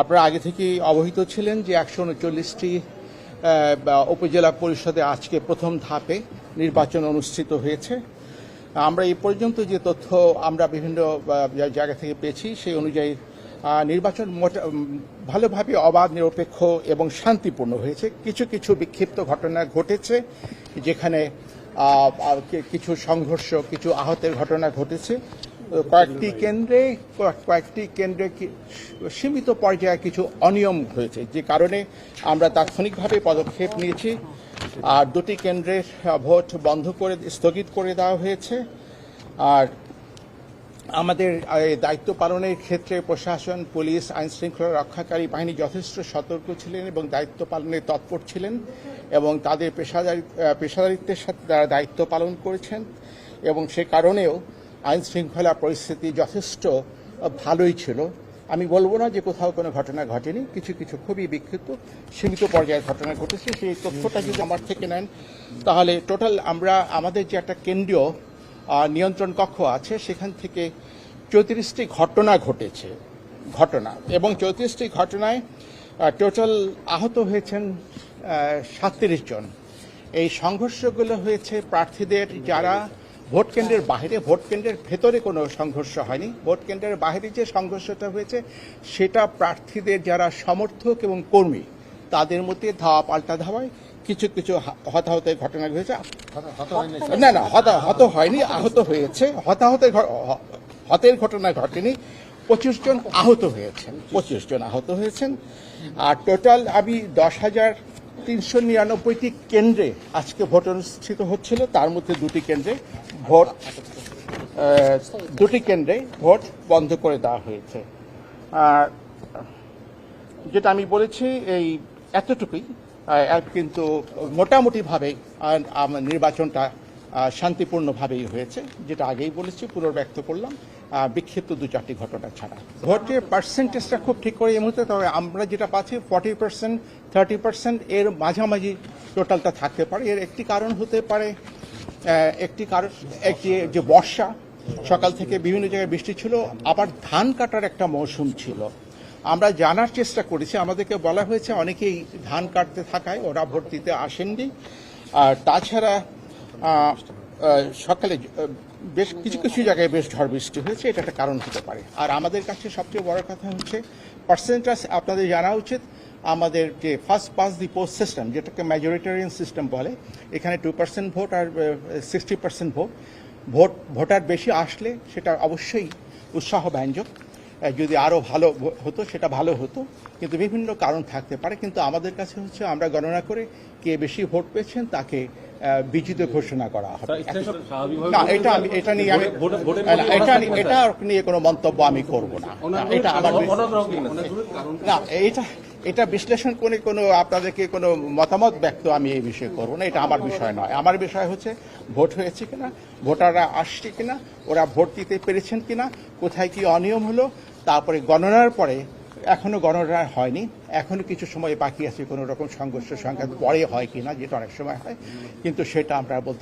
আপনারা আগে থেকেই অবহিত ছিলেন যে 139টি উপজেলা পরিষদে আজকে প্রথম ধাপে নির্বাচন অনুষ্ঠিত হয়েছে। আমরা এই পর্যন্ত যে তথ্য আমরা বিভিন্ন জায়গা থেকে পেয়েছি সেই অনুযায়ী নির্বাচন ভালোভাবে অবাধ, নিরপেক্ষ এবং শান্তিপূর্ণ হয়েছে। কিছু কিছু বিক্ষিপ্ত ঘটনা ঘটেছে, যেখানে কিছু সংঘর্ষ, কিছু আহতের ঘটনা ঘটেছে। কয়েকটি কেন্দ্রে সীমিত পর্যায়ে কিছু অনিয়ম হয়েছে, যে কারণে আমরা তাৎক্ষণিকভাবে পদক্ষেপ নিয়েছি। আর দুটি কেন্দ্রের ভোট স্থগিত করে দেওয়া হয়েছে। আর আমাদের দায়িত্ব পালনের ক্ষেত্রে প্রশাসন, পুলিশ, আইন শৃঙ্খলা রক্ষাকারী বাহিনী যথেষ্ট সতর্ক ছিলেন এবং দায়িত্ব পালনে তৎপর ছিলেন এবং তাদের পেশাদারিত্বের সাথে তারা দায়িত্ব পালন করেছেন এবং সে কারণেও আইন শৃঙ্খলা পরিস্থিতি যথেষ্ট ভালোই ছিল। আমি বলবো না যে কোথাও কোনো ঘটনা ঘটেনি, কিছু কিছু খুবই বিক্ষিপ্ত সীমিত পর্যায়ের ঘটনা ঘটেছে। সেই তথ্যটা যদি আমার থেকে নেন তাহলে টোটাল আমাদের যে একটা কেন্দ্রীয় নিয়ন্ত্রণ কক্ষ আছে, সেখান থেকে 34টি ঘটনা ঘটেছে এবং 34টি ঘটনায় টোটাল আহত হয়েছেন 37 জন। এই সংঘর্ষগুলো হয়েছে প্রার্থীদের যারা ভোট কেন্দ্রের বাইরে, ভোট কেন্দ্রের ভেতরে কোনো সংঘর্ষ হয়নি। ভোট কেন্দ্রের বাইরে যে সংঘর্ষটা হয়েছে সেটা প্রার্থীদের যারা সমর্থক এবং কর্মী তাদের মধ্যে ধাওয়া পাল্টা ধাওয়ায় কিছু কিছু হতাহতের ঘটনা হয়েছে। না, হত হয়নি, আহত হয়েছে। হতের ঘটনা ঘটেনি। 25 জন আহত হয়েছেন। আর টোটাল আমি 10,399টি কেন্দ্রে আজকে ভোট অনুষ্ঠিত হচ্ছিল, তার মধ্যে দুটি কেন্দ্রে ভোট বন্ধ করে দেওয়া হয়েছে। আর যেটা আমি বলেছি এই এতটুকুই, কিন্তু মোটামুটিভাবে নির্বাচনটা শান্তিপূর্ণভাবেই হয়েছে, যেটা আগেই বলেছি, পুনর্ব্যক্ত করলাম, বিক্ষিপ্ত 2-4টি ঘটনা ছাড়া। ভোটের পার্সেন্টেজটা খুব ঠিক করে এই মুহূর্তে, তবে আমরা যেটা পাচ্ছি 40%, 30% এর মাঝামাঝি টোটালটা থাকতে পারে। এর একটি কারণ হতে পারে, যে বর্ষা, সকাল থেকে বিভিন্ন জায়গায় বৃষ্টি ছিল, আবার ধান কাটার একটা মৌসুম ছিল। আমরা জানার চেষ্টা করেছি, আমাদেরকে বলা হয়েছে অনেকেই ধান কাটতে থাকায় ওরা ভোট দিতে আসেননি। আর তাছাড়া সকালে বেশ কিছু জায়গায় বেশ ঝড় বৃষ্টি হয়েছে, এটা একটা কারণ হতে পারে। আর আমাদের কাছে সবচেয়ে বড় কথা হচ্ছে পার্সেন্টেজ আপনাদের জানা উচিত। আমাদের যে first pass the post system, যেটাকে মেজরিটেরিয়ান সিস্টেম বলে, এখানে 2% ভোট আর 60% ভোটার বেশি আসলে সেটা অবশ্যই উৎসাহব্যঞ্জক। যদি আরও ভালো হতো সেটা ভালো হতো, কিন্তু বিভিন্ন কারণ থাকতে পারে। কিন্তু আমাদের কাছে হচ্ছে আমরা গণনা করে কে বেশি ভোট পেয়েছেন তাকে বিজিত ঘোষণা করা হবে। না, এটা নিয়ে কোনো মন্তব্য আমি করব না। এটা আমার এটা বিশ্লেষণ করে কোনো আপনাদেরকে কোনো মতামত ব্যক্ত আমি এই বিষয়ে করব না। এটা আমার বিষয় নয়। আমার বিষয় হচ্ছে ভোট হয়েছে কিনা, ভোটাররা আসছে কিনা, ওরা ভোট দিতে পেরেছেন কিনা, কোথায় কি অনিয়ম হলো। তারপরে গণনার পরে, এখনো গণনা হয়নি, এখনো কিছু সময় বাকি আছে, কোনো রকম সংঘর্ষ সংঘাত পরে হয় কিনা, যেটা অনেক সময় হয়, কিন্তু সেটা আমরা বলতে